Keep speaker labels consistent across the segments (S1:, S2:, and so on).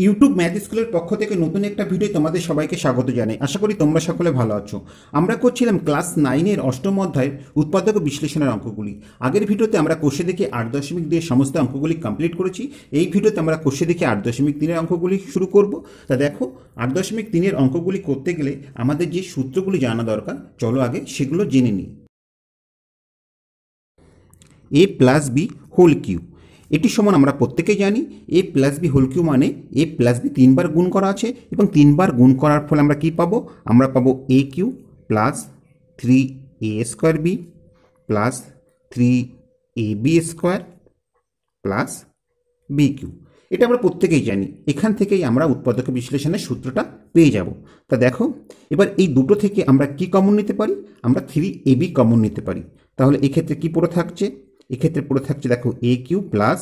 S1: YouTube math স্কুলের পক্ষ থেকে নতুন একটা ভিডিও তোমাদের সবাইকে স্বাগত জানাই। আশা করি তোমরা সকলে ভালো আছো। আমরা করছিলাম ক্লাস 9-এর অষ্টম অধ্যায়ের উৎপাদক ও বিশ্লেষণের অঙ্কগুলি। আগের ভিডিওতে আমরা কোষে দেখে 8.2 সমস্ত অঙ্কগুলি কমপ্লিট করেছি। এই ভিডিওতে আমরা কোষে দেখে 8.3-এর অঙ্কগুলি শুরু করব। তা দেখো, 8.3-এর অঙ্কগুলি করতে গেলে আমাদের যে সূত্রগুলি জানা দরকার, চলো আগে সেগুলো জেনে নিই। a plus B whole cube, এটি সমান আমরা প্রত্যেকেই জানি a plus B whole cube মানে a প্লাস বি 3বার গুণ করা আছে, এবং 3বার গুণ করার ফলে আমরা কি পাবো? আমরা পাবো a cube plus 3a square B plus 3ab square plus B cube. এটা আমরা প্রত্যেকেই জানি। এখান থেকেই আমরা উৎপাদক বিশ্লেষণের সূত্রটা পেয়ে যাব। তা দেখো, এবার এই দুটো থেকে আমরা কি কমন নিতে পারি? আমরা 3ab কমন নিতে পারি। তাহলে এক্ষেত্রে কি পড়ে থাকছে? এক্ষেত্রে পড়ে থাকছে দেখো এ কিউ প্লাস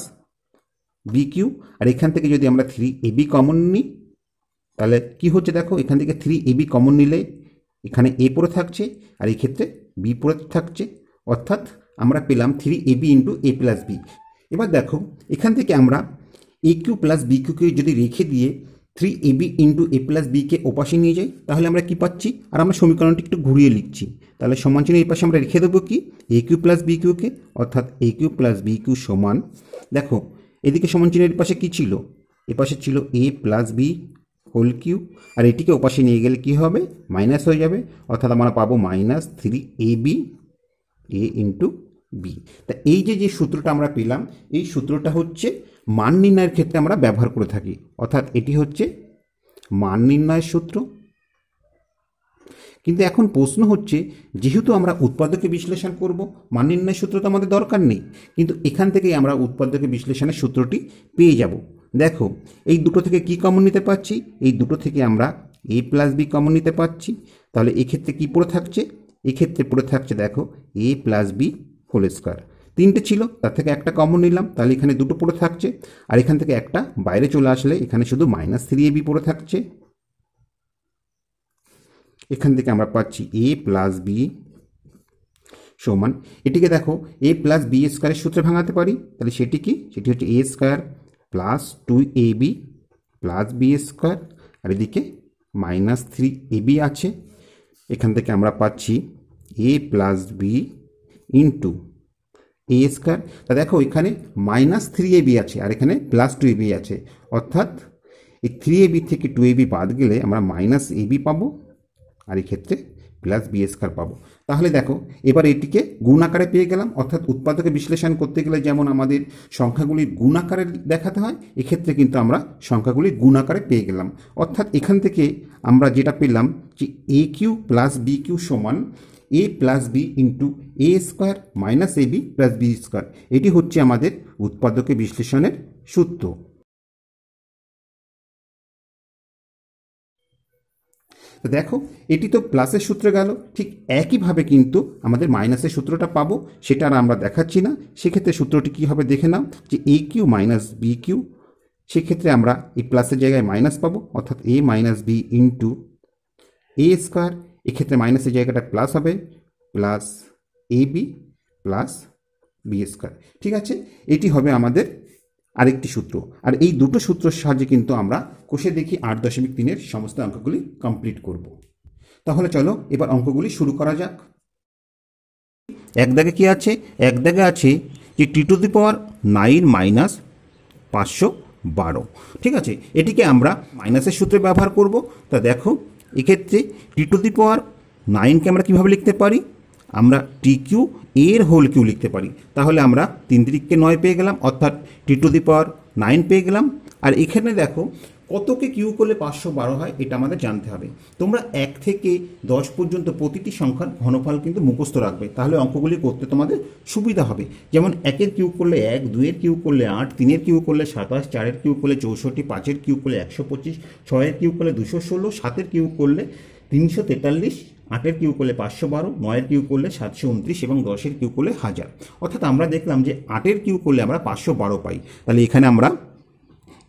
S1: বি কিউ, আর এখান থেকে যদি আমরা 3ab কমন নিই তাহলে কি হচ্ছে দেখো, এখান থেকে 3ab কমন নিলে এখানে এ পড়ে থাকছে আর এই ক্ষেত্রে বি পড়ে থাকছে, অর্থাৎ আমরা পেলাম 3ab ইন্টু এ প্লাস বি। এবার দেখো, এখান থেকে আমরা এ কিউ প্লাস বি কিউকে যদি রেখে দিয়ে 3ab ইন্টু এ প্লাস বিকে ওপাশে নিয়ে যাই তাহলে আমরা কি পাচ্ছি? আর আমরা সমীকরণটি একটু ঘুরিয়ে লিখছি, তাহলে সমান চিহ্ন এই পাশে আমরা রেখে দেবো কি এ কিউ প্লাস বি কিউকে, অর্থাৎ এ কিউ প্লাস বি কিউ সমান, দেখো এদিকে সমান চিহ্নের পাশে কি ছিল? এ পাশে ছিল এ প্লাস বি হোল কিউ, আর এটিকে ওপাশে নিয়ে গেলে কি হবে? মাইনাস হয়ে যাবে, অর্থাৎ আমরা পাবো -3ab এ ইন্টু বি। তা এই যে সূত্রটা আমরা পেলাম, এই সূত্রটা হচ্ছে মান নির্ণয়ের ক্ষেত্রে আমরা ব্যবহার করে থাকি, অর্থাৎ এটি হচ্ছে মান নির্ণয়ের সূত্র। কিন্তু এখন প্রশ্ন হচ্ছে, যেহেতু আমরা উৎপাদকে বিশ্লেষণ করব, মান নির্ণয়ের সূত্র তো আমাদের দরকার নেই, কিন্তু এখান থেকেই আমরা উৎপাদকে বিশ্লেষণের সূত্রটি পেয়ে যাব। দেখো, এই দুটো থেকে কি কমন নিতে পারছি? এই দুটো থেকে আমরা এ প্লাস বি কমন নিতে পারছি। তাহলে এক্ষেত্রে কি পড়ে থাকছে? এক্ষেত্রে পড়ে থাকছে দেখো এ প্লাস বি হোল স্কোয়ার। 3টে ছিল, তার থেকে একটা কমন নিলাম, তাহলে এখানে দুটো পড়ে থাকছে, আর এখান থেকে একটা বাইরে চলে আসলে এখানে শুধু -3ab পড়ে থাকছে। এখান থেকে আমরা পাচ্ছি এ প্লাস বি সমান, এটিকে দেখো এ প্লাস বি স্কোয়ারের সূত্রে ভাঙাতে পারি, তাহলে সেটি কি? সেটি হচ্ছে a square plus 2ab plus b square, আর এদিকে -3ab আছে। এখান থেকে আমরা পাচ্ছি a plus b into a square. তা দেখো, এখানে -3ab আছে আর এখানে +2ab আছে, অর্থাৎ এই 3ab থেকে 2ab বাদ গেলে আমরা -ab পাবো, আর এই ক্ষেত্রে প্লাস বি স্কোয়ার পাবো। তাহলে দেখো, এবার এটিকে গুণ আকারে পেয়ে গেলাম, অর্থাৎ উৎপাদকে বিশ্লেষণ করতে গেলে যেমন আমাদের সংখ্যাগুলির গুণ আকারে দেখাতে হয়, এক্ষেত্রে কিন্তু আমরা সংখ্যাগুলি গুণ আকারে পেয়ে গেলাম। অর্থাৎ এখান থেকে আমরা যেটা পেলাম যে এ কিউ প্লাস বি কিউ সমান a plus b into a square minus A B plus b square. এটি হচ্ছে আমাদের উৎপাদকে বিশ্লেষণের সূত্র। তো দেখো, এটি তো প্লাসের সূত্রে গেল, ঠিক একইভাবে কিন্তু আমাদের মাইনাসের সূত্রটা পাবো, সেটা আর আমরা দেখাচ্ছি না। সেক্ষেত্রে সূত্রটি কী হবে দেখে নাও, যে এ কিউ মাইনাস বি কিউ, সেক্ষেত্রে আমরা এই প্লাসের জায়গায় মাইনাস পাবো, অর্থাৎ a minus B into a square. এক্ষেত্রে মাইনাসের জায়গাটা প্লাস হবে, plus A B plus b square. ঠিক আছে, এটি হবে আমাদের আরেকটি সূত্র। আর এই দুটো সূত্রের সাহায্যে কিন্তু আমরা কোষে দেখি 8.3-এর সমস্ত অঙ্কগুলি কমপ্লিট করব। তাহলে চলো এবার অঙ্কগুলি শুরু করা যাক। এক দাগে কি আছে? এক দাগে আছে যে t⁻9 - 512। ঠিক আছে, এটিকে আমরা মাইনাসের সূত্রে ব্যবহার করব। তা দেখো, এক্ষেত্রে t⁻9কে আমরা কীভাবে লিখতে পারি? আমরা টি কিউ এর হোল কিউ লিখতে পারি। তাহলে আমরা 3 3 9 পেয়ে গেলাম, অর্থাৎ t⁻9 পেয়ে গেলাম। আর এখানে দেখো, কতকে কিউ করলে 512 হয় এটা আমাদের জানতে হবে। তোমরা 1 থেকে 10 পর্যন্ত প্রতিটি সংখ্যার ঘনফল কিন্তু মুখস্থ রাখবে, তাহলে অঙ্কগুলি করতে তোমাদের সুবিধা হবে। যেমন 1-এর কিউ করলে 1, 2-এর কিউ করলে 8, 3-এর কিউ করলে 27, 4-এর কিউ করলে 64, 5-এর কিউ করলে 125, 6-এর কিউ করলে 216, 7-এর কিউ করলে 343, 8-এর কিউ করলে 512, 9-এর কিউ করলে 729 এবং 10-এর কিউ করলে 1000। অর্থাৎ আমরা দেখলাম যে 8-এর কিউ করলে আমরা 512 পাই, তাহলে এখানে আমরা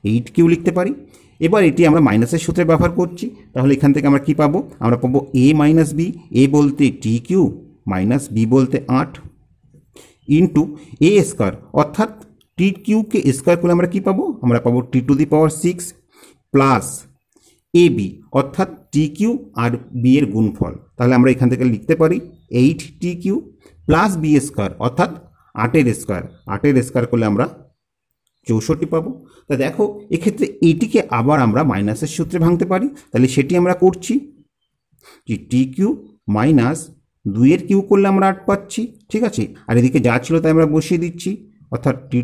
S1: 8 কিউ লিখতে পারি। এবার এটি আমরা মাইনাসের সূত্রে ব্যবহার করছি, তাহলে এখান থেকে আমরা কি পাবো? আমরা পাবো এ মাইনাস বি, এ বলতে টি কিউ মাইনাস বি বলতে 8 ইন্টু এ স্কোয়ার, অর্থাৎ টি কিউকে স্কোয়ার করলে আমরা কি পাবো? আমরা পাবো t⁻6 প্লাস এ বি অর্থাৎ টি কিউ আর বি এর গুণফল। তাহলে আমরা এখান থেকে লিখতে পারি 8t³ প্লাস বি স্কোয়ার অর্থাৎ 8-এর স্কোয়ার। 8-এর স্কোয়ার করলে আমরা 64 পাবো। তা দেখো এক্ষেত্রে এটিকে আবার আমরা মাইনাসের সূত্রে ভাঙতে পারি, তাহলে সেটি আমরা করছি যে টি³ মাইনাস 2-এর কিউ করলে আমরা 8 পাচ্ছি, ঠিক আছে। আর এদিকে যা ছিল তাই আমরা বসিয়ে দিচ্ছি, অর্থাৎ t⁶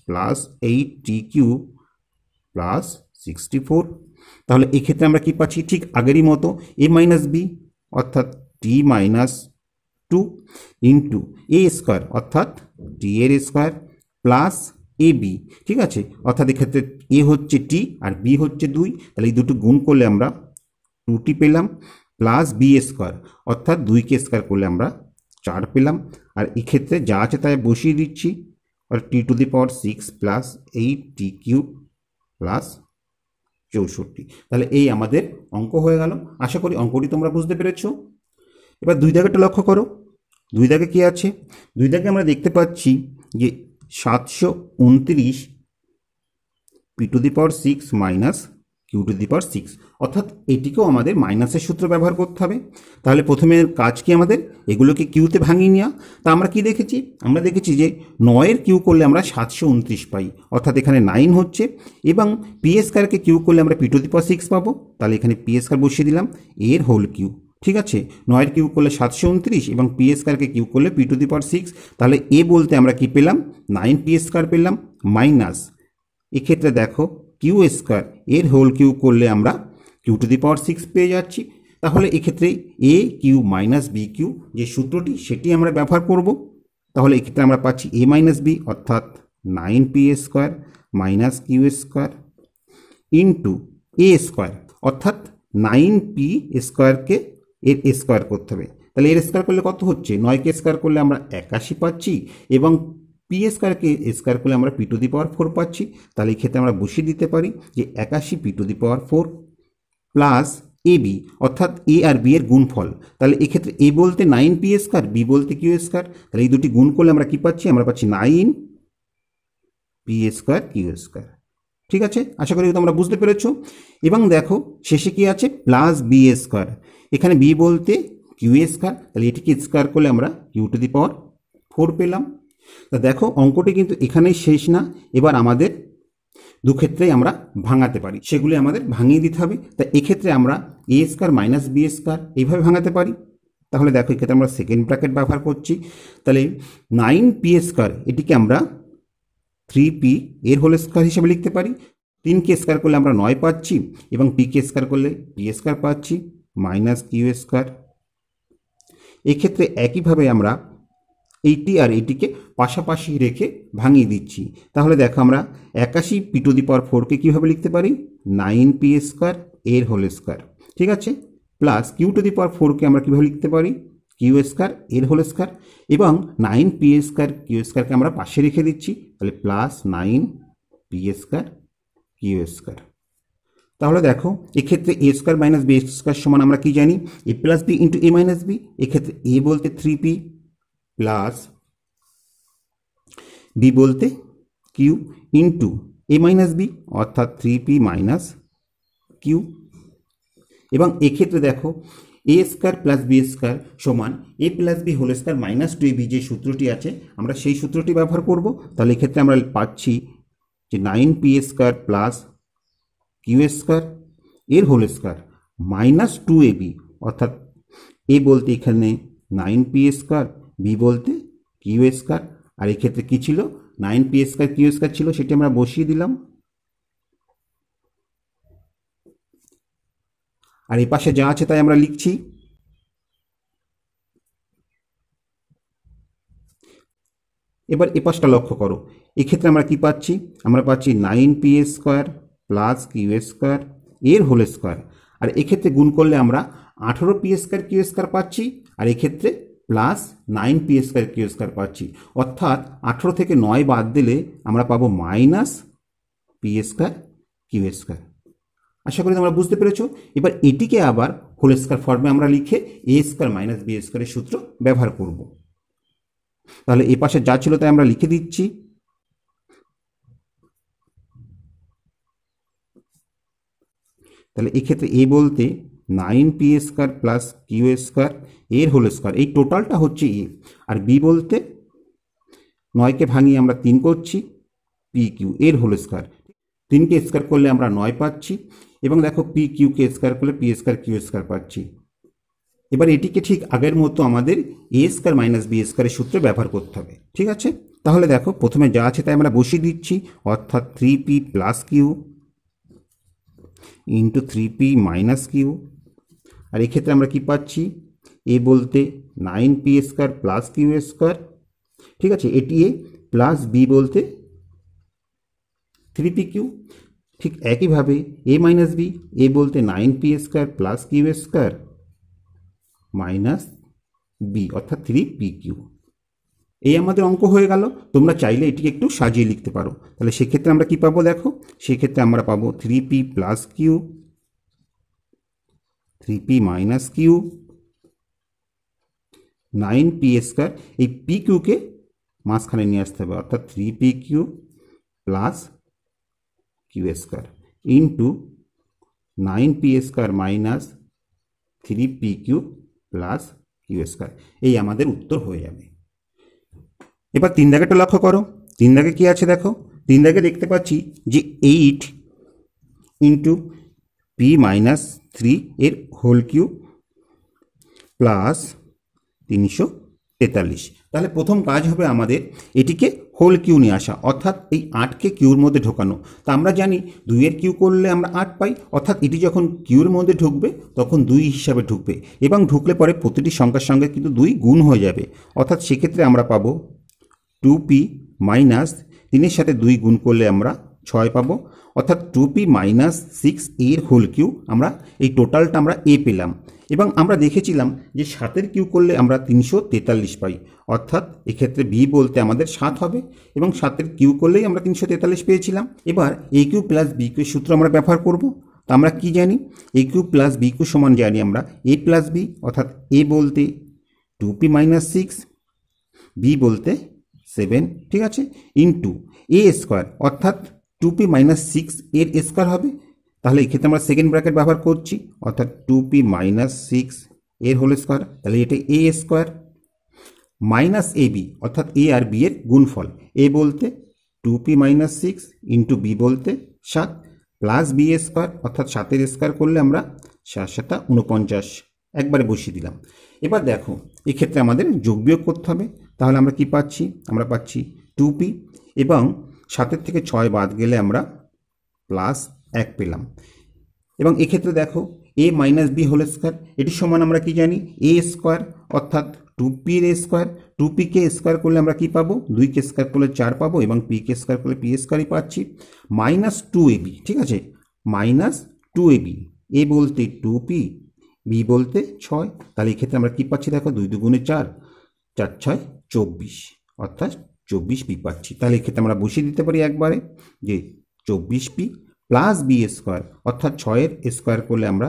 S1: প্লাস 8t³ প্লাস 64। তাহলে এক্ষেত্রে আমরা কি পাচ্ছি, ঠিক আগেরই মতো a মাইনাস বি অর্থাৎ t-2 ইন্টু এ স্কোয়ার অর্থাৎ t-এর স্কোয়ার প্লাস এ বি, ঠিক আছে। অর্থাৎ এক্ষেত্রে এ হচ্ছে টি আর বি হচ্ছে 2, তাহলে এই দুটো গুণ করলে আমরা 2t পেলাম, প্লাস বি স্কোয়ার অর্থাৎ 2কে স্কোয়ার করলে আমরা 4 পেলাম। আর এক্ষেত্রে যা আছে তাই বসিয়ে দিচ্ছি, আর t⁶ প্লাস 8t³ প্লাস 64। তাহলে এই আমাদের অঙ্ক হয়ে গেল। আশা করি অঙ্কটি তোমরা বুঝতে পেরেছো। এবার 2 দাগেটা লক্ষ্য করো। 2 দাগে কি আছে? 2 দাগে আমরা দেখতে পাচ্ছি যে 729 p⁶ মাইনাস q⁶, অর্থাৎ এটিকেও আমাদের মাইনাসের সূত্র ব্যবহার করতে হবে। তাহলে প্রথমে কাজ কি আমাদের, এগুলোকে কিউতে ভাঙিয়ে নেওয়া। তা আমরা কি দেখেছি? আমরা দেখেছি যে 9-এর কিউ করলে আমরা 729 পাই, অর্থাৎ এখানে 9 হচ্ছে, এবং পি স্কোয়ারকে কিউ করলে আমরা p⁶ পাবো। তাহলে এখানে পি স্কোয়ার বসিয়ে দিলাম, এর হোল কিউ, ঠিক আছে। 9-এর কিউ করলে 729 এবং পি স্কোয়ারকে কিউ করলে p⁶। তাহলে এ বলতে আমরা কি পেলাম, 9p স্কোয়ার পেলাম, মাইনাস এক্ষেত্রে দেখো কিউ স্কোয়ার এর হোল কিউ করলে আমরা q⁶ পেয়ে যাচ্ছি। তাহলে এক্ষেত্রে এ কিউ মাইনাস বি কিউ যে সূত্রটি সেটি আমরা ব্যবহার করব। তাহলে এক্ষেত্রে আমরা পাচ্ছি a মাইনাস বি অর্থাৎ 9p square minus q square into a square অর্থাৎ 9p স্কোয়ারকে এর স্কোয়ার করতে হবে। তাহলে এর স্কোয়ার করলে কত হচ্ছে, 9কে স্কোয়ার করলে আমরা 81 পাচ্ছি, এবং পি স্কোয়ারকে স্কোয়ার করলে আমরা p⁴ পাচ্ছি। তাহলে এই ক্ষেত্রে আমরা বসিয়ে দিতে পারি যে 81 p⁴ প্লাস এ বি অর্থাৎ এ আর বি এর গুণফল। তাহলে এক্ষেত্রে এ বলতে 9p স্কোয়ার, বি বলতে কিউ স্কোয়ার। তাহলে এই দুটি গুণ করলে আমরা কি পাচ্ছি, আমরা পাচ্ছি 9p স্কোয়ার কিউ স্কোয়ার, ঠিক আছে। আশা করি তোমরা বুঝতে পেরেছো। এবং দেখো শেষে কি আছে, প্লাস বি স্কোয়ার, এখানে বি বলতে কিউ স্কোয়ার, তাহলে এটিকে স্কোয়ার করলে আমরা q⁴ পেলাম। তা দেখো অঙ্কটি কিন্তু এখানেই শেষ না, এবার আমাদের দুক্ষেত্রেই আমরা ভাঙাতে পারি, সেগুলি আমাদের ভাঙিয়ে দিতে হবে। তা এক্ষেত্রে আমরা এ স্কোয়ার মাইনাস বি স্কোয়ার এইভাবে ভাঙাতে পারি। তাহলে দেখো এক্ষেত্রে আমরা সেকেন্ড ব্র্যাকেট ব্যবহার করছি। তাহলে 9p স্কোয়ার এটিকে আমরা 3p এর হোল স্কোয়ার হিসেবে লিখতে পারি। 3কে স্কোয়ার করলে আমরা 9 পাচ্ছি, এবং পিকে স্কোয়ার করলে পি স্কোয়ার পাচ্ছি মাইনাস কিউ স্কোয়ার। এক্ষেত্রে একইভাবে আমরা এইটি আর এইটিকে পাশাপাশি রেখে ভাঙিয়ে দিচ্ছি। তাহলে দেখো আমরা 81 p⁴কে কীভাবে লিখতে পারি, 9p স্কোয়ার এর হোল স্কোয়ার, ঠিক আছে, প্লাস q⁴কে আমরা কীভাবে লিখতে পারি, কিউ স্কোয়ার এর হোল স্কোয়ার, এবং 9p স্কোয়ার কিউ স্কোয়ারকে আমরা পাশে রেখে দিচ্ছি। তাহলে plus 9p square q square. তাহলে দেখো এক্ষেত্রে a square minus b square সমান আমরা কি জানি, a plus b into a minus b. এক্ষেত্রে এ বলতে 3p প্লাস বি বলতে q into a minus B অর্থাৎ 3p মাইনাস কিউ। এবং এক্ষেত্রে দেখো a square plus b square সমান a plus B whole square minus 2ab যে সূত্রটি আছে আমরা সেই সূত্রটি ব্যবহার করব। তাহলে এক্ষেত্রে আমরা পাচ্ছি যে 9p square plus Q square এর হোল স্কোয়ার মাইনাস 2ab, অর্থাৎ এ বলতে এখানে 9p স্কোয়ার, বি বলতে কিউ স্কোয়ার। আর এক্ষেত্রে কী ছিল, 9p স্কোয়ার কিউ স্কোয়ার ছিল, সেটি আমরা বসিয়ে দিলাম। আর এই পাশে যা আছে তাই আমরা লিখছি। এবার এ পাশটা লক্ষ্য করো, এক্ষেত্রে আমরা কি পাচ্ছি, আমরা পাচ্ছি 9p square plus Q square এর হোল স্কোয়ার। আর এক্ষেত্রে গুণ করলে আমরা 18p স্কোয়ার কিউ স্কোয়ার পাচ্ছি, আর এক্ষেত্রে plus 9p square q square পাচ্ছি, অর্থাৎ 18 থেকে 9 বাদ দিলে আমরা পাবো minus p square q square. আশা করি তোমরা বুঝতে পেরেছো। এবার এটিকে আবার হোল স্কোয়ার ফর্মে আমরা লিখে এ স্কোয়ার মাইনাস বি স্কোয়ারের সূত্র ব্যবহার করব। তাহলে এ পাশে যা ছিল তাই আমরা লিখে দিচ্ছি। তাহলে এক্ষেত্রে এ বলতে 9p square plus Q square এর হোল স্কোয়ার, এই টোটালটা হচ্ছে এ। আর বি বলতে 9কে ভাঙিয়ে আমরা 3 করছি, পি কিউ এর হোল স্কোয়ার। 3কে স্কোয়ার করলে আমরা 9 পাচ্ছি, এবং দেখো পি কিউকে স্কোয়ার করলে পি স্কোয়ার কিউ স্কোয়ার পাচ্ছি। এবার এটিকে ঠিক আগের মতো আমাদের এ স্কোয়ার মাইনাস বি স্কোয়ারের সূত্রে ব্যবহার করতে হবে, ঠিক আছে? তাহলে দেখো প্রথমে যা আছে তাই আমরা বসিয়ে দিচ্ছি, অর্থাৎ 3p plus q into 3p minus q. আর এক্ষেত্রে আমরা কি পাচ্ছি, এ বলতে 9p square plus Q square, ঠিক আছে, এটি এ, প্লাস বি বলতে 3p কিউ। ঠিক একইভাবে এ মাইনাস বি, এ বলতে 9p square plus Q square minus B অর্থাৎ 3p কিউ। এই আমাদের অঙ্ক হয়ে গেল। তোমরা চাইলে এটিকে একটু সাজিয়ে লিখতে পারো। তাহলে সেক্ষেত্রে আমরা কি পাবো দেখো, সেক্ষেত্রে আমরা পাবো 3p plus Q 3p minus Q 9p square, এই পি কিউকে মাঝখানে নিয়ে আসতে হবে, অর্থাৎ 3p Q plus Q square into 9p square minus 3p Q plus Q square. এই আমাদের উত্তর হয়ে যাবে। এবার 3 দাগেটা লক্ষ্য করো, 3 দাগে কি আছে দেখো, 3 দাগে দেখতে পাচ্ছি যে 8 ইন্টু পি মাইনাস 3 এর হোল কিউ প্লাস 343। তাহলে প্রথম কাজ হবে আমাদের এটিকে হোল কিউ নিয়ে আসা, অর্থাৎ এই 8কে কিউর মধ্যে ঢোকানো। তা আমরা জানি 2 এর কিউ করলে আমরা 8 পাই, অর্থাৎ এটি যখন কিউর মধ্যে ঢুকবে তখন 2 হিসাবে ঢুকবে, এবং ঢুকলে পরে প্রতিটি সংখ্যার সঙ্গে কিন্তু 2 গুণ হয়ে যাবে, অর্থাৎ সেক্ষেত্রে আমরা পাবো 2p মাইনাস 3 এর সাথে 2 গুণ করলে আমরা 6 পাবো, অর্থাৎ 2p মাইনাস 6 এর হোল কিউ। আমরা এই টোটালটা আমরা এ পেলাম, এবং আমরা দেখেছিলাম যে 7 কিউ করলে আমরা 343 পাই, অর্থাৎ এক্ষেত্রে বি বলতে আমাদের 7 হবে, এবং 7 কিউ করলেই আমরা 343 পেয়েছিলাম। এবার এ কিউ প্লাস বি কিউ সূত্র আমরা ব্যবহার করব। তা আমরা কি জানি, এ কিউ প্লাস বি কিউ সমান জানি আমরা এ প্লাস বি, অর্থাৎ এ বলতে 2p মাইনাস 6, বি বলতে 7, ঠিক আছে, ইন্টু এ স্কোয়ার, অর্থাৎ 2p মাইনাস 6 এর স্কোয়ার হবে। তাহলে এক্ষেত্রে আমরা সেকেন্ড ব্র্যাকেট ব্যবহার করছি, অর্থাৎ 2p মাইনাস 6 এর হোল স্কোয়ার, তাহলে এটা এ স্কোয়ার মাইনাস এ বি, অর্থাৎ এ আর বি এর গুণফল। এ বলতে 2p মাইনাস 6 ইন্টু বি বলতে 7 প্লাস বি স্কোয়ার, অর্থাৎ 7 এর স্কোয়ার করলে আমরা 7 7 49 একবারে বসিয়ে দিলাম। এবার দেখো এক্ষেত্রে আমাদের যোগ বিয়োগ করতে হবে। তাহলে আমরা কি পাচ্ছি, আমরা পাচ্ছি 2p, এবং 7 থেকে 6 বাদ গেলে আমরা প্লাস 1 পেলাম। এবং এক্ষেত্রে দেখো এ মাইনাস বি হোল স্কোয়ার, এটি সমান আমরা কি জানি এ স্কোয়ার, অর্থাৎ 2p এর স্কোয়ার। 2p কে স্কোয়ার করলে আমরা কি পাবো, 2 কে স্কোয়ার করলে 4 পাবো, এবং p কে স্কোয়ার করলে p স্কোয়ারই পাচ্ছি, মাইনাস 2ab, ঠিক আছে, মাইনাস 2ab, এ বলতে 2p, বি বলতে 6। তাহলে এক্ষেত্রে আমরা কি পাচ্ছি দেখো, 2 2 4, 4 6 24, অর্থাৎ 24p পাচ্ছি। তাহলে এক্ষেত্রে আমরা বসিয়ে দিতে পারি একবারে যে 24p প্লাস বি স্কোয়ার, অর্থাৎ 6 এর স্কোয়ার করলে আমরা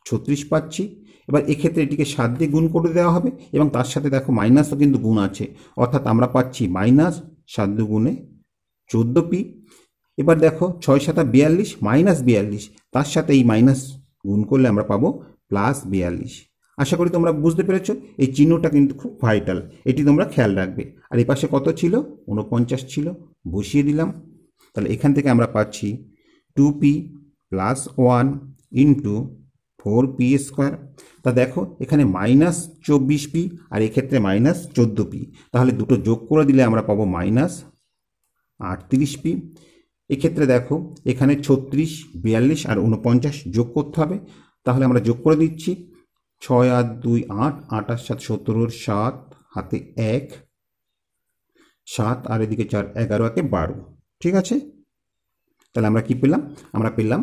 S1: 36 পাচ্ছি। এবার এক্ষেত্রে এটিকে 7 দিয়ে গুণ করে দেওয়া হবে, এবং তার সাথে দেখো মাইনাসও কিন্তু গুণ আছে, অর্থাৎ আমরা পাচ্ছি মাইনাস 7 দুগুণে 14p। এবার দেখো 6 7 42 মাইনাস 42, তার সাথে এই মাইনাস গুণ করলে আমরা পাবো প্লাস 42। আশা করি তোমরা বুঝতে পেরেছো, এই চিহ্নটা কিন্তু খুব ভাইটাল, এটি তোমরা খেয়াল রাখবে। আর এই পাশে কত ছিল, 49 ছিল, বসিয়ে দিলাম। তাহলে এখান থেকে আমরা পাচ্ছি 2p plus 1 into 4p square. তা দেখো এখানে মাইনাস 24p আর এক্ষেত্রে মাইনাস 14p, তাহলে দুটো যোগ করে দিলে আমরা পাবো মাইনাস 38p। এক্ষেত্রে দেখো এখানে 36, 42 আর 49 যোগ করতে হবে, তাহলে আমরা যোগ করে দিচ্ছি 6 আর 2 8, 8 আর 7 17, 7 হাতে 1, 7 আর এদিকে 4, 11 একে 12, ঠিক আছে। তাহলে আমরা কি পেলাম, আমরা পেলাম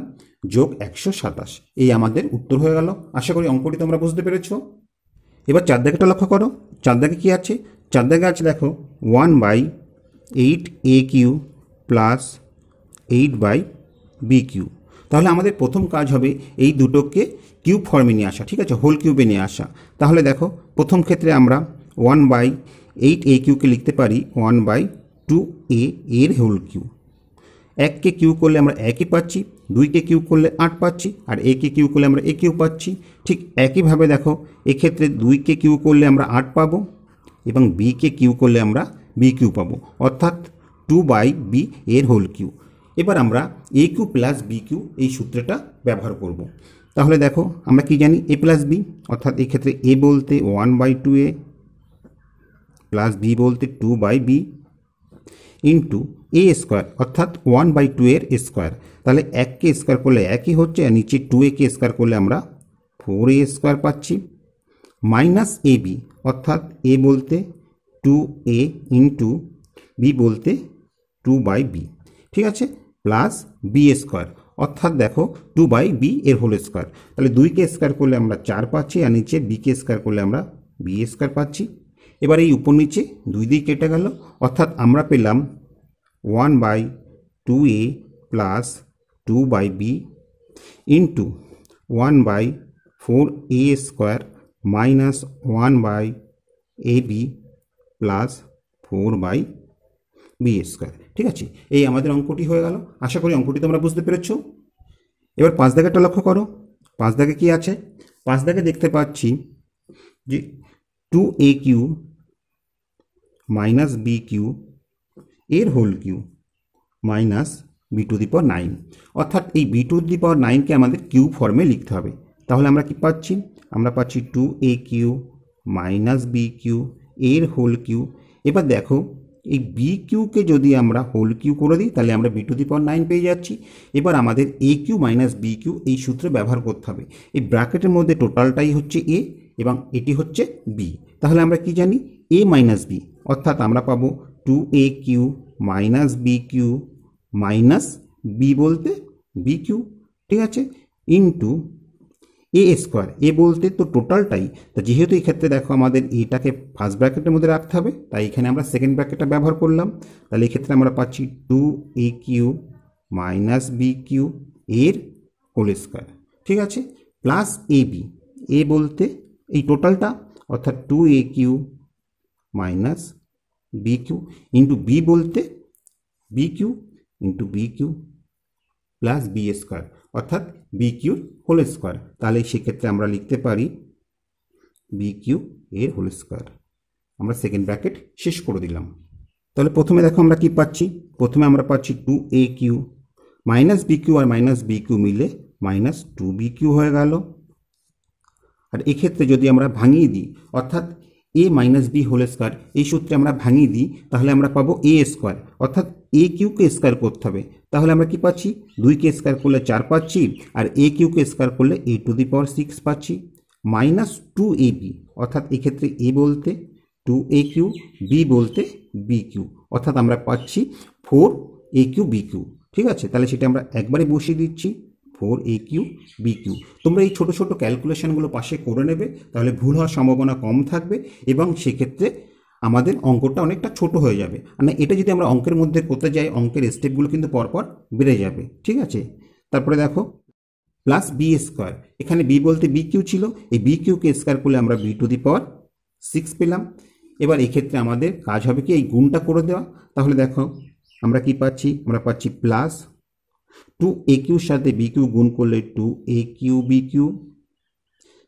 S1: যোগ 127। এই আমাদের উত্তর হয়ে গেল। আশা করি অঙ্কটি তোমরা বুঝতে পেরেছো। এবার 4 দাগেটা লক্ষ্য করো, 4 দাগে কি আছে, 4 দাগে আছে দেখো 1/8aq প্লাস 8/bq। তাহলে আমাদের প্রথম কাজ হবে এই দুটোকে কিউব ফর্মে নিয়ে আসা, ঠিক আছে, হোল কিউবে নিয়ে আসা। তাহলে দেখো প্রথম ক্ষেত্রে আমরা 1/8aq কে লিখতে পারি 1/2a এর হোল কিউ। 1কে কিউ করলে আমরা 1ই পাচ্ছি, 2কে কিউব করলে 8 পাচ্ছি, আর একে কিউব করলে আমরা এ কিউব পাচ্ছি। ঠিক একইভাবে দেখো এক্ষেত্রে 2কে কিউব করলে আমরা 8 পাবো এবং বিকে কিউব করলে আমরা বি কিউব পাবো, অর্থাৎ 2/b এর হোল কিউব। এবার আমরা A cube plus B cube এই সূত্রটা ব্যবহার করব। তাহলে দেখো আমরা কি জানি, এ প্লাস বি, অর্থাৎ এক্ষেত্রে এ বলতে 1/2a প্লাস বি বলতে 2/b ইন্টু এ স্কোয়ার, অর্থাৎ 1/2 এর স্কোয়ার। তাহলে 1কে স্কোয়ার করলে একই হচ্ছে, আর নিচে 2a-কে স্কোয়ার করলে আমরা 4a স্কোয়ার পাচ্ছি, মাইনাস এ বি, অর্থাৎ এ বলতে 2a ইন্টু বি বলতে 2/b, ঠিক আছে, প্লাস বি স্কোয়ার, অর্থাৎ দেখো 2/b এর হোল স্কোয়ার। তাহলে 2কে স্কোয়ার করলে আমরা 4 পাচ্ছি, আর নিচে বিকে স্কোয়ার করলে আমরা বি স্কোয়ার পাচ্ছি। এবার এই উপর নিচে 2 দিয়ে কেটে গেল, অর্থাৎ আমরা পেলাম 1/2a plus 2/b into 1/4a square minus 1/ab plus 4/b square. ঠিক আছে, এই আমাদের অঙ্কটি হয়ে গেল। আশা করি অঙ্কটি তোমরা বুঝতে পেরেছ। এবার 5 দাগেরটা লক্ষ্য করো। 5 দাগে কি আছে? 5 দাগে দেখতে পাচ্ছি যে 2a Q minus B Q এর whole q minus b to the power 9, অর্থাৎ এই বি টু দি পাওয়ার 9কে আমাদের কিউ ফর্মে লিখতে হবে। তাহলে আমরা কি পাচ্ছি? আমরা পাচ্ছি 2a Q minus B Q এর হোল কিউ। এবার দেখো এই বি কিউকে যদি আমরা হোল কিউ করে দিই তাহলে আমরা বি টু দি পাওয়ার 9 পেয়ে যাচ্ছি। এবার আমাদের এ কিউ মাইনাস বি কিউ এই সূত্র ব্যবহার করতে হবে। এই ব্র্যাকেটের মধ্যে টোটালটাই হচ্ছে এ এবং এটি হচ্ছে বি। তাহলে আমরা কি জানি? এ মাইনাস বি, অর্থাৎ আমরা পাবো 2a Q minus B cube minus B বলতে বি কিউ, ঠিক আছে, ইন্টু এ স্কোয়ার, এ বলতে তো টোটালটাই। তো যেহেতু এই ক্ষেত্রে দেখো আমাদের এটাকে ফার্স্ট ব্র্যাকেটের মধ্যে রাখতে হবে, তাই এখানে আমরা সেকেন্ড ব্র্যাকেটটা ব্যবহার করলাম। তাহলে এক্ষেত্রে আমরা পাচ্ছি 2a Q minus B Q এর হোল স্কোয়ার, ঠিক আছে, প্লাস এ বি, এ বলতে এই টোটালটা, অর্থাৎ 2a Q minus B q into B বলতে B q into b q plus b square, অর্থাৎ বি কিউর হোল স্কোয়ার। তাহলে সেক্ষেত্রে আমরা লিখতে পারি বি কিউ এর হোল স্কোয়ার। আমরা সেকেন্ড ব্র্যাকেট শেষ করে দিলাম। তাহলে প্রথমে দেখো আমরা কি পাচ্ছি? প্রথমে আমরা পাচ্ছি 2a Q minus B q আর মাইনাস বি কিউ মিলে মাইনাস 2b কিউ হয়ে গেল। আর এক্ষেত্রে যদি আমরা ভাঙিয়ে দিই, অর্থাৎ a minus b whole square এই সূত্রে আমরা ভাঙিয়ে দিই, তাহলে আমরা পাবো এ স্কোয়ার, অর্থাৎ এ কিউকে স্কোয়ার করতে হবে। তাহলে আমরা কি পাচ্ছি? 2কে স্কোয়ার করলে 4 পাচ্ছি, আর এ কিউকে স্কোয়ার করলে এ টু দি পাওয়ার 6 পাচ্ছি, মাইনাস 2ab, অর্থাৎ এক্ষেত্রে এ বলতে 2a কিউ, বি বলতে বি কিউ, অর্থাৎ আমরা পাচ্ছি 4a কিউ বি কিউ। ঠিক আছে, তাহলে সেটা আমরা একবারে বসিয়ে দিচ্ছি 4a কিউ বি কিউ। তোমরা এই ছোটো ছোটো ক্যালকুলেশনগুলো পাশে করে নেবে, তাহলে ভুল হওয়ার সম্ভাবনা কম থাকবে এবং সেক্ষেত্রে আমাদের অঙ্কটা অনেকটা ছোট হয়ে যাবে। আর না, এটা যদি আমরা অঙ্কের মধ্যে করতে যাই, অঙ্কের স্টেপগুলো কিন্তু পরপর বেড়ে যাবে। ঠিক আছে, তারপরে দেখো প্লাস বি স্কোয়ার, এখানে বি বলতে বি কিউ ছিল, এই বি কিউকে স্কোয়ার করলে আমরা বি টু দি পাওয়ার 6 পেলাম। এবার এক্ষেত্রে আমাদের কাজ হবে কি? এই গুণটা করে দেওয়া। তাহলে দেখো আমরা কি পাচ্ছি? আমরা পাচ্ছি প্লাস 2a কিউর সাথে বি কিউ গুণ করলে 2a কিউ বি কিউ,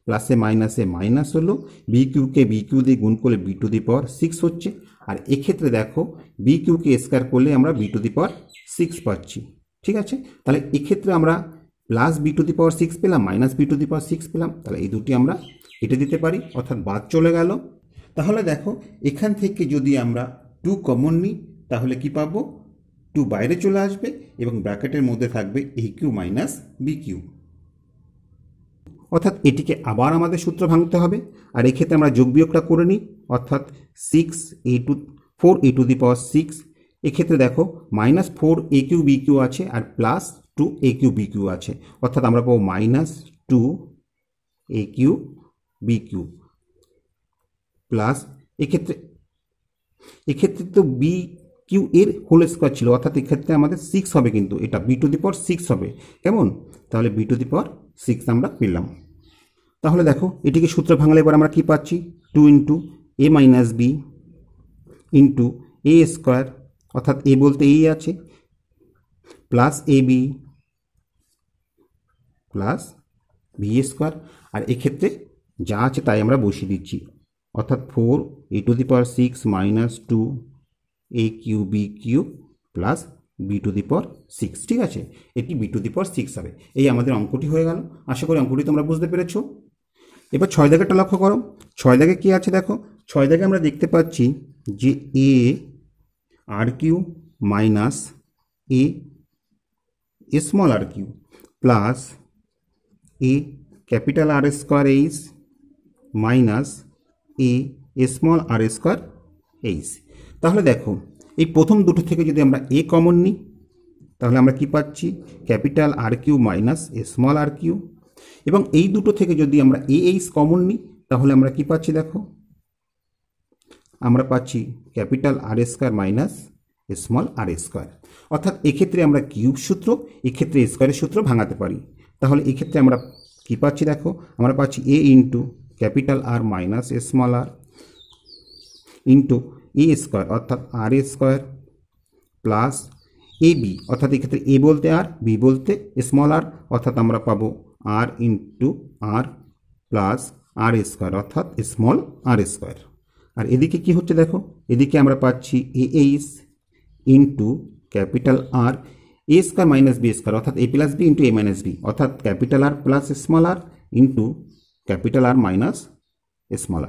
S1: প্লাসে মাইনাসে মাইনাস হলো, বি কিউকে বি কিউ দিয়ে গুণ করলে বি টু দি পাওয়ার 6 হচ্ছে। আর এক্ষেত্রে দেখো বি কিউকে স্কোয়ার করলে আমরা বি টু দি পাওয়ার 6 পাচ্ছি। ঠিক আছে, তাহলে এক্ষেত্রে আমরা প্লাস বি টু দি পাওয়ার 6 পেলাম, মাইনাস বি টু দি পাওয়ার 6 পেলাম। তাহলে এই দুটি আমরা কেটে দিতে পারি, অর্থাৎ বাদ চলে গেল। তাহলে দেখো এখান থেকে যদি আমরা 2 কমন নিই তাহলে কি পাবো? 2 বাইরে চলে আসবে এবং ব্র্যাকেটের মধ্যে থাকবে এ কিউ মাইনাস বি কিউ, অর্থাৎ এটিকে আবার আমাদের সূত্র ভাঙতে হবে। আর এক্ষেত্রে আমরা যোগ বিয়োগটা করে নিই, অর্থাৎ 4a টু দি পাওয়ার 6, এক্ষেত্রে দেখো minus 4a Q b q আছে আর plus 2a q b q আছে, অর্থাৎ আমরা পাবো minus 2a q b q plus এক্ষেত্রে তো বি কিউ এর হোল স্কোয়ার ছিল, অর্থাৎ এক্ষেত্রে আমাদের 6 হবে, কিন্তু এটা বি টু দি পাওয়ার 6 হবে। কেমন? তাহলে বি টু দি পাওয়ার 6 আমরা পেলাম। তাহলে দেখো এটিকে সূত্র ভাঙলে এবার আমরা কি পাচ্ছি? 2 into a minus B into a square, অর্থাৎ এ বলতে এই আছে, plus A B plus b square, আর এক্ষেত্রে যা আছে তাই আমরা বসিয়ে দিচ্ছি, অর্থাৎ 4a⁶ minus 2a³ plus b⁶, ঠিক আছে। এটি b⁶ হবে। এই আমাদের অঙ্কটি হয়ে গেল। আশা করি অঙ্কটি তোমরা বুঝতে পেরেছ। এবার 6 দাগেরটা লক্ষ্য করো। 6 দাগে কী আছে দেখো। 6 দাগে আমরা দেখতে পাচ্ছি যে a⁻³ minus a⁻r³ plus a⁻R² minus a⁻r²। তাহলে দেখো এই প্রথম দুটো থেকে যদি আমরা a কমন নিই তাহলে আমরা কি পাচ্ছি, R³ মাইনাস a⁻r³। এবং এই দুটো থেকে যদি আমরা ah কমন নিই তাহলে আমরা কি পাচ্ছি দেখো, আমরা পাচ্ছি R² মাইনাস a⁻r²। অর্থাৎ এক্ষেত্রে আমরা কিউব সূত্র, এক্ষেত্রে স্কোয়ারের সূত্র ভাঙাতে পারি। তাহলে এক্ষেত্রে আমরা কি পাচ্ছি দেখো, আমরা পাচ্ছি a into R minus a⁻r into a² অর্থাৎ r² প্লাস ab, অর্থাৎ এক্ষেত্রে a বলতে r, b বলতে r, অর্থাৎ আমরা পাবো r into r plus r² অর্থাৎ r²। আর এদিকে কি হচ্ছে দেখো, এদিকে আমরা পাচ্ছি ah into R a² minus b² অর্থাৎ a plus b into a minus b, অর্থাৎ R plus r into R minus r।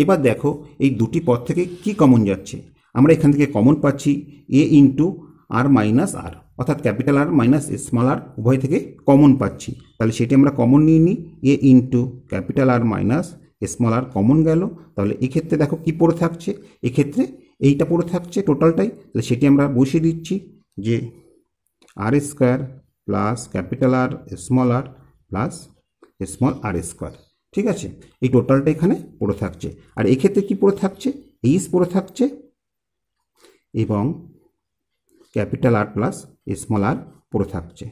S1: এবার দেখো এই দুটি পদ থেকে কি কমন যাচ্ছে, আমরা এখান থেকে কমন পাচ্ছি a into r minus r, অর্থাৎ R মাইনাস r উভয় থেকে কমন পাচ্ছি। তাহলে সেটি আমরা কমন নিয়ে নিই, a into R minus r common গেল। তাহলে এক্ষেত্রে দেখো কি পড়ে থাকছে, এক্ষেত্রে এইটা পড়ে থাকছে টোটালটাই। তাহলে সেটি আমরা বসিয়ে দিচ্ছি যে r² plus R plus r², ঠিক আছে। এই টোটালটা এখানে পড়ে থাকছে। আর এক্ষেত্রে কি পড়ে থাকছে, এইচ পড়ে থাকছে এবং R প্লাস r পড়ে থাকছে।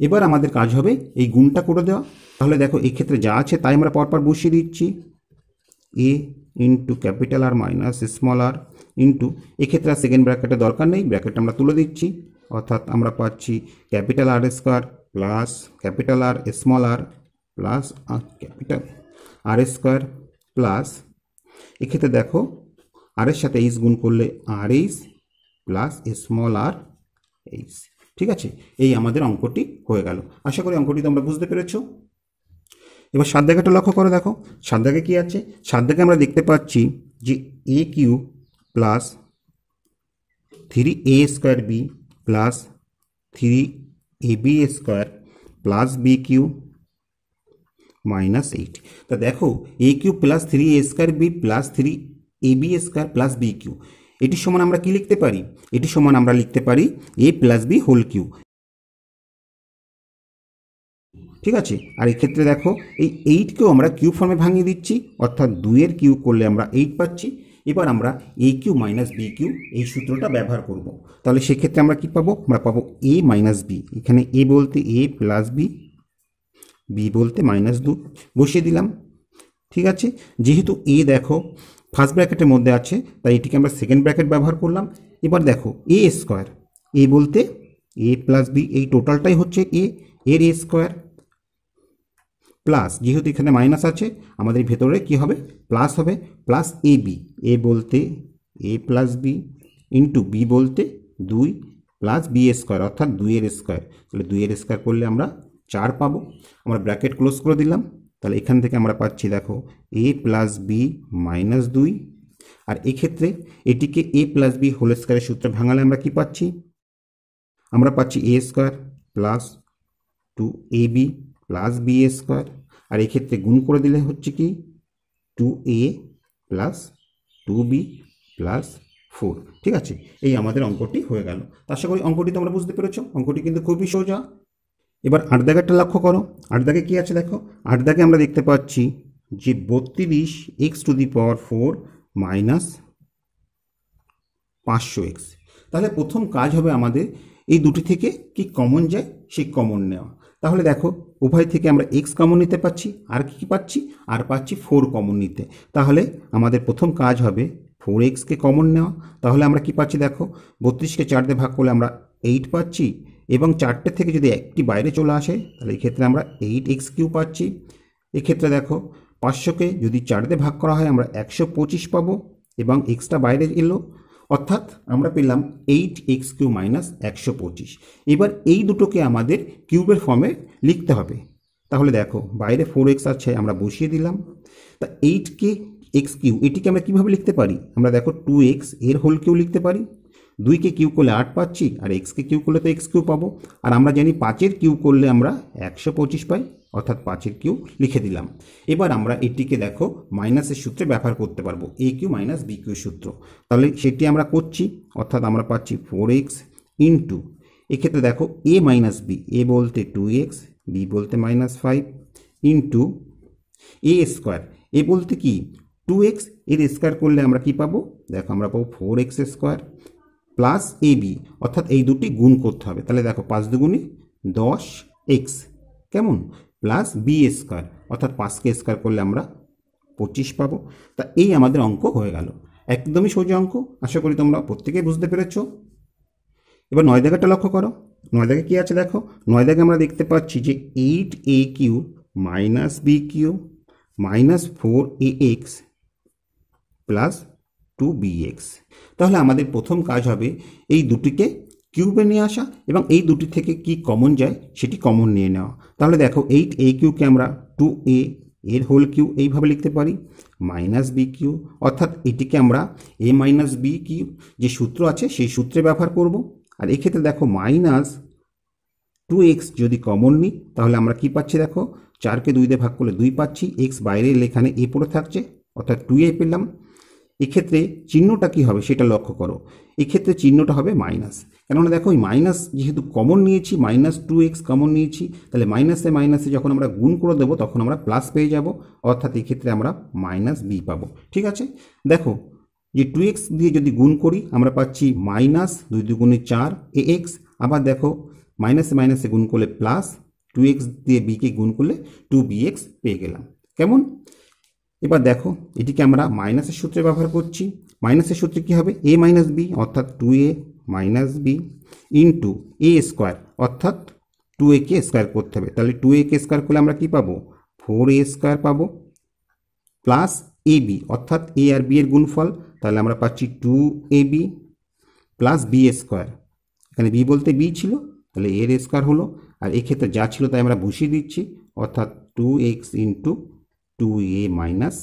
S1: এবার আমাদের কাজ হবে এই গুণটা করে দেওয়া। তাহলে দেখো এক্ষেত্রে যা আছে তাই আমরা পরপর বসিয়ে দিচ্ছি, a into R minus r into, এক্ষেত্রে আর সেকেন্ড ব্র্যাকেটের দরকার নেই, ব্র্যাকেট আমরা তুলে দিচ্ছি, অর্থাৎ আমরা পাচ্ছি R² plus R plus R² plus, এক্ষেত্রে দেখো আর এর সাথে এইচ গুণ করলে RH প্লাস r h, ঠিক আছে। এই আমাদের অঙ্কটি হয়ে গেল। আশা করি অঙ্কটি তোমরা বুঝতে পেরেছো। এবার 7 দাগেটা লক্ষ্য করে দেখো। 7 দাগে কি আছে, 7 দাগে আমরা দেখতে পাচ্ছি যে a³ plus 3a² b plus 3ab² plus b³ minus 8। তা দেখো a³ plus 3a² b plus 3ab² plus b³ এটি সমান আমরা কি লিখতে পারি, এটি সমান আমরা লিখতে পারি a plus b whole cube, ঠিক আছে। আর এক্ষেত্রে দেখো এই 8কেও আমরা কিউব ফর্মে ভাঙিয়ে দিচ্ছি, অর্থাৎ 2-এর কিউব করলে আমরা 8 পাচ্ছি। এবার আমরা a³ মাইনাস b³ এই সূত্রটা ব্যবহার করব। তাহলে সেক্ষেত্রে আমরা কি পাবো, আমরা পাবো a মাইনাস b, এখানে a বলতে a প্লাস b, b বলতে মাইনাস 2 বসিয়ে দিলাম, ঠিক আছে। যেহেতু a দেখো ফার্স্ট ব্র্যাকেটের মধ্যে আছে তাই এটিকে আমরা সেকেন্ড ব্র্যাকেট ব্যবহার করলাম। এবার দেখো a² a বলতে a প্লাস b, এই টোটালটাই হচ্ছে a এর a² প্লাস, যেহেতু এখানে মাইনাস আছে আমাদের ভেতরে কি হবে প্লাস হবে, প্লাস ab, a বলতে a plus b into b বলতে 2 প্লাস b² অর্থাৎ 2-এর স্কোয়ার। তাহলে 2-এর স্কোয়ার করলে আমরা 4 পাবো। আমরা ব্র্যাকেট ক্লোজ করে দিলাম। তাহলে এখান থেকে আমরা পাচ্ছি দেখো a প্লাস b মাইনাস 2, আর এক্ষেত্রে এটিকে a প্লাস b হোল স্কোয়ারের সূত্রে ভাঙালে আমরা কি পাচ্ছি, আমরা পাচ্ছি a² plus 2ab plus b², আর এক্ষেত্রে গুণ করে দিলে হচ্ছে কি 2a প্লাস 2b প্লাস 4, ঠিক আছে। এই আমাদের অঙ্কটি হয়ে গেল। আশা করি অঙ্কটি তোমরা বুঝতে পেরেছো। অঙ্কটি কিন্তু খুবই সোজা। এবার 8 দাগেরটা লক্ষ্য করো। 8 দাগে কি আছে দেখো, 8 দাগে আমরা দেখতে পাচ্ছি যে 32x⁴ মাইনাস 500x। তাহলে প্রথম কাজ হবে আমাদের এই দুটি থেকে কি কমন যায় সেই কমন নেওয়া। তাহলে দেখো উভয় থেকে আমরা x কমন নিতে পাচ্ছি, আর কি পাচ্ছি, আর পাচ্ছি 4 কমন নিতে। তাহলে আমাদের প্রথম কাজ হবে 4x কে কমন নেওয়া। তাহলে আমরা কি পাচ্ছি দেখো 32কে 4 দিয়ে ভাগ করলে আমরা 8 পাচ্ছি, এবং 4টে থেকে যদি একটি বাইরে চলে আসে তাহলে এক্ষেত্রে আমরা 8x³ পাচ্ছি। এক্ষেত্রে দেখো 500কে যদি 4 দিয়ে ভাগ করা হয় আমরা 125 পাবো এবং এক্সটা বাইরে এলো, অর্থাৎ আমরা পেলাম 8x³ মাইনাস 125। এবার এই দুটোকে আমাদের কিউবের ফর্মে লিখতে হবে। তাহলে দেখো বাইরে 4x আছে, আমরা বসিয়ে দিলাম। তা 8কে x³ এটিকে আমরা কীভাবে লিখতে পারি? আমরা দেখো 2x এর হোল কিউ লিখতে পারি। 2কে কিউ করলে 8 পাচ্ছি, আর এক্সকে কিউ করলে তো x³ পাবো। আর আমরা জানি 5-এর কিউ করলে আমরা 125 পাই, অর্থাৎ 5-এর কিউ লিখে দিলাম। এবার আমরা এটিকে দেখো মাইনাসের সূত্রে ব্যবহার করতে পারবো, AQ মাইনাস BQ সূত্র। তাহলে সেটি আমরা করছি, অর্থাৎ আমরা পাচ্ছি 4x ইন্টু, এক্ষেত্রে দেখো a মাইনাস বি, এ বলতে 2x, বি বলতে -5 ইন্টু a স্কোয়ার, এ বলতে কি 2x, এর স্কোয়ার করলে আমরা কি পাবো? দেখো আমরা পাবো 4x স্কোয়ার প্লাস AB, অর্থাৎ এই দুটি গুণ করতে হবে। তাহলে দেখো 5 দুগুণে 10x, কেমন, প্লাস বি স্কোয়ার, অর্থাৎ 5কে স্কোয়ার করলে আমরা 25 পাবো। তা এই আমাদের অঙ্ক হয়ে গেল, একদমই সোজা অঙ্ক। আশা করি তোমরা প্রত্যেকেই বুঝতে পেরেছ। এবার 9 দাগেরটা লক্ষ্য করো। 9 দাগে কী আছে দেখো। 9 দাগে আমরা দেখতে পাচ্ছি যে 8AQ minus BQ minus 4AX plus 2BX। তাহলে আমাদের প্রথম কাজ হবে এই দুটিকে কিউবে নিয়ে আসা এবং এই দুটি থেকে কি কমন যায় সেটি কমন নিয়ে নেওয়া। তাহলে দেখো 8AQকে আমরা 2A এর হোল কিউ এইভাবে লিখতে পারি, মাইনাস BQ, অর্থাৎ এটিকে আমরা A মাইনাস BQ যে সূত্র আছে সেই সূত্রে ব্যবহার করব। আর এক্ষেত্রে দেখো মাইনাস 2x যদি কমন নিই তাহলে আমরা কি পাচ্ছি দেখো, 4কে 2 দিয়ে ভাগ করলে 2 পাচ্ছি, x বাইরে এলে এখানে a পড়ে থাকছে, অর্থাৎ 2a পেলাম। এক্ষেত্রে চিহ্নটা কি হবে সেটা লক্ষ্য করো, এক্ষেত্রে চিহ্নটা হবে মাইনাস, কেননা দেখো ওই মাইনাস যেহেতু কমন নিয়েছি, মাইনাস 2x কমন নিয়েছি, তাহলে মাইনাসে মাইনাসে যখন আমরা গুণ করে দেবো তখন আমরা প্লাস পেয়ে যাব, অর্থাৎ এক্ষেত্রে আমরা মাইনাস b পাবো। ঠিক আছে, দেখো যে 2x দিয়ে যদি গুণ করি আমরা পাচ্ছি মাইনাস 2 দুগুণে 4ax, আবার দেখো মাইনাসে মাইনাসে গুণ করলে প্লাস 2x দিয়ে বিকে গুণ করলে 2bx পেয়ে গেলাম, কেমন। এবার দেখো এটিকে আমরা মাইনাসের সূত্রে ব্যবহার করছি। মাইনাসের সূত্রে কী হবে, a মাইনাস বি, অর্থাৎ 2a minus B into a square, অর্থাৎ 2a কে স্কোয়ার করতে হবে। তাহলে 2a কে স্কোয়ার করলে আমরা কি পাবো, 4a স্কোয়ার পাবো প্লাস ab, অর্থাৎ a আর b এর গুণফল, তাহলে আমরা পাচ্ছি 2ab প্লাস b স্কোয়ার, এখানে b বলতে b ছিল তাহলে এর স্কোয়ার হলো, আর এক্ষেত্রে যা ছিল তাই আমরা বসিয়ে দিচ্ছি, অর্থাৎ 2x into 2a minus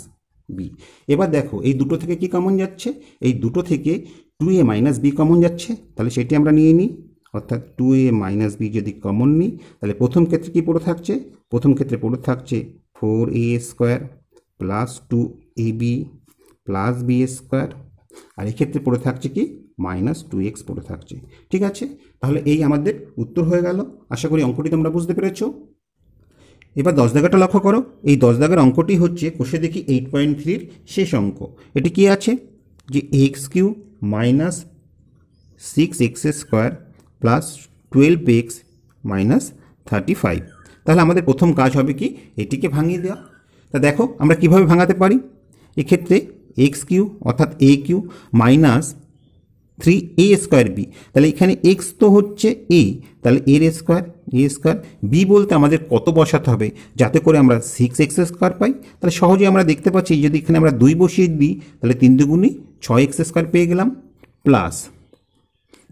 S1: B. এবার দেখো এই দুটো থেকে কি কমন যাচ্ছে, এই দুটো থেকে 2a মাইনাস বি কমন যাচ্ছে, তাহলে সেটি আমরা নিয়ে নিই, অর্থাৎ 2a মাইনাস বি যদি কমন নিই তাহলে প্রথম ক্ষেত্রে কি পড়ে থাকছে, প্রথম ক্ষেত্রে পড়ে থাকছে 4a square plus 2ab plus b square, আর এক্ষেত্রে পড়ে থাকছে কি মাইনাস 2x পড়ে থাকছে। ঠিক আছে, তাহলে এই আমাদের উত্তর হয়ে গেল। আশা করি অঙ্কটি তোমরা বুঝতে পেরেছো। এবার 10 দাগেরটা লক্ষ্য করো। এই 10 দাগের অঙ্কটি হচ্ছে কোষে দেখি 8.3-র শেষ অঙ্ক। এটি কি আছে যে x³ minus 6x square plus 12x minus 35। তাহলে আমাদের প্রথম কাজ হবে কি, এটিকে ভাঙিয়ে দেওয়া। তা দেখো আমরা কিভাবে ভাঙাতে পারি। এক্ষেত্রে x³ অর্থাৎ AQ minus 3a square B, তাহলে এখানে x তো হচ্ছে a, তাহলে এর স্কোয়ার a স্কোয়ার, বি বলতে আমাদের কত বসাতে হবে যাতে করে আমরা 6x স্কোয়ার পাই। তাহলে সহজে আমরা দেখতে পাচ্ছি যদি এখানে আমরা 2 বসিয়ে দিই তাহলে 3 দুগুণে 6x স্কোয়ার পেয়ে গেলাম, প্লাস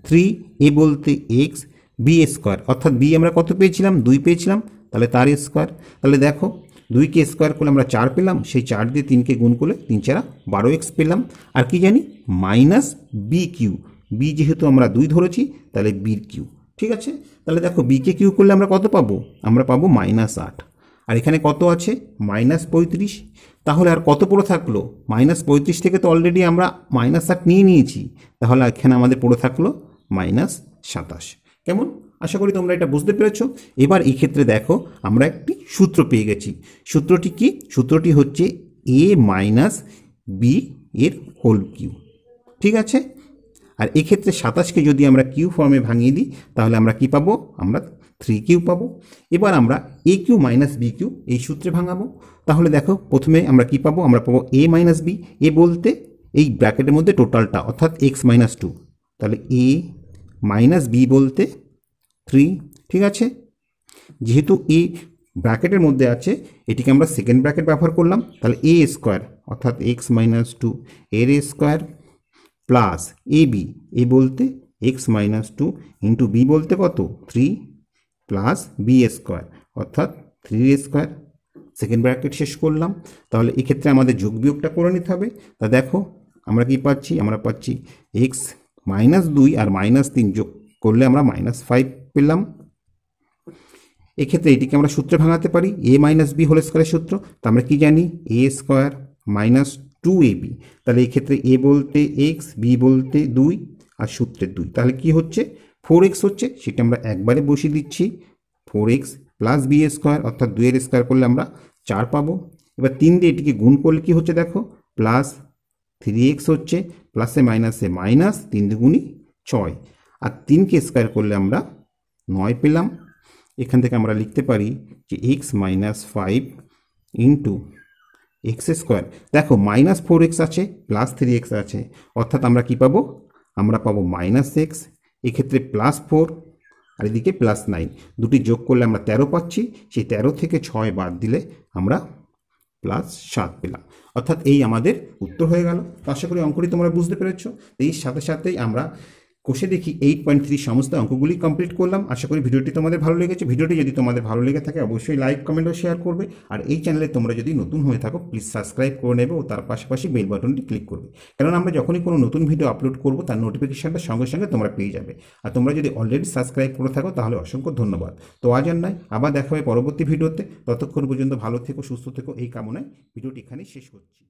S1: 3a বলতে x, বি স্কোয়ার, অর্থাৎ বি আমরা কত পেয়েছিলাম, 2 পেয়েছিলাম, তাহলে তার স্কোয়ার। তাহলে দেখো 2কে স্কোয়ার করলে আমরা 4 পেলাম, সেই 4 দিয়ে 3কে গুণ করলে 3 4 12x পেলাম। আর কি জানি মাইনাস BQ, বি যেহেতু আমরা 2 ধরেছি তাহলে বির কিউ। ঠিক আছে, তাহলে দেখো বিকে কিউ করলে আমরা কত পাবো, আমরা পাবো -8, আর এখানে কত আছে -35। তাহলে আর কত পড়ে থাকলো, -35 থেকে তো অলরেডি আমরা -8 নিয়ে নিয়েছি, তাহলে এখানে আমাদের পড়ে থাকলো -27। কেমন, আশা করি তোমরা এটা বুঝতে পেরেছ। এবার এই ক্ষেত্রে দেখো আমরা একটি সূত্র পেয়ে গেছি। সূত্রটি কি, সূত্রটি হচ্ছে a মাইনাস বি এর হোল কিউ। ঠিক আছে, আর এক্ষেত্রে 27কে যদি আমরা কিউ ফর্মে ভাঙিয়ে দিই তাহলে আমরা কি পাবো, আমরা 3q পাবো। এবার আমরা AQ মাইনাস BQ এই সূত্রে ভাঙাবো। তাহলে দেখো প্রথমে আমরা কি পাবো, আমরা পাবো a মাইনাস বি, এ বলতে এই ব্র্যাকেটের মধ্যে টোটালটা, অর্থাৎ x মাইনাস 2, তাহলে a মাইনাস বি বলতে 3, ঠিক আছে। যেহেতু এ ব্র্যাকেটের মধ্যে আছে, এটিকে আমরা সেকেন্ড ব্র্যাকেট ব্যবহার করলাম, তাহলে এ স্কোয়ার অর্থাৎ এক্স মাইনাস টু এর square plus A B, A বলতে X minus two into B বলতে কত 3 প্লাস বি স্কোয়ার অর্থাৎ 3 স্কোয়ার। সেকেন্ড ব্র্যাকেট শেষ করলাম। তাহলে এক্ষেত্রে আমাদের যোগ বিয়োগটা করে নিতে হবে। তা দেখো আমরা কি পাচ্ছি, আমরা পাচ্ছি এক্স মাইনাস 2 আর মাইনাস 3 যোগ করলে আমরা মাইনাস 5 পেলাম। এক্ষেত্রে এটিকে আমরা সূত্রে ভাঙাতে পারি, এ মাইনাস বি হোল স্কোয়ারের সূত্র। তা আমরা কি জানি, এ স্কোয়ার মাইনাস 2ab। তাহলে এক্ষেত্রে এ বলতে এক্স, বি বলতে 2 আর সূত্রের 2, তাহলে কি হচ্ছে 4x হচ্ছে, সেটা আমরা একবারে বসিয়ে দিচ্ছি। 4x প্লাস বি স্কোয়ার অর্থাৎ 2 এর স্কোয়ার করলে আমরা 4 পাবো। এবার 3 দিয়ে এটিকে গুণ করলে কি হচ্ছে দেখো, প্লাস 3x হচ্ছে, প্লাসে মাইনাসে মাইনাস, 3 দুগুণি 6 আর 3কে স্কোয়ার করলে আমরা 9 পেলাম। এখান থেকে আমরা লিখতে পারি যে x minus 5 into x square. দেখো মাইনাস 4x আছে, প্লাস 3x আছে, অর্থাৎ আমরা কি পাবো, আমরা পাবো মাইনাস এক্স, এক্ষেত্রে প্লাস 4 আর এদিকে প্লাস 9, দুটি যোগ করলে আমরা 13 পাচ্ছি। সেই 13 থেকে 6 বাদ দিলে আমরা প্লাস 7 পেলাম, অর্থাৎ এই আমাদের উত্তর হয়ে গেল। তো আশা করি অঙ্কটি তোমরা বুঝতে পেরেছো। এই সাথে সাথেই আমরা কোষে দেখি 8.3 সমস্ত অঙ্কগুলি কমপ্লিট করলাম। আশা করি ভিডিওটি তোমাদের ভালো লেগেছে। ভিডিওটি যদি তোমাদের ভালো লেগে থাকে অবশ্যই লাইক, কমেন্ট ও শেয়ার করবে। আর এই চ্যানেলে তোমরা যদি নতুন হয়ে থাকো প্লিজ সাবস্ক্রাইব করে নেবে ও তার পাশাপাশি বেল বাটনটি ক্লিক করবে, কারণ আমরা যখনই কোনো নতুন ভিডিও আপলোড করবো তার নোটিফিকেশনটা সঙ্গে সঙ্গে তোমরা পেয়ে যাবে। আর তোমরা যদি অলরেডি সাবস্ক্রাইব করে থাকো তাহলে অসংখ্য ধন্যবাদ। তো আজ আর নয়, আবার দেখা হবে পরবর্তী ভিডিওতে। ততক্ষণ পর্যন্ত ভালো থেকো, সুস্থ থেকো, এই কামনায় ভিডিওটি এখানেই শেষ করছি।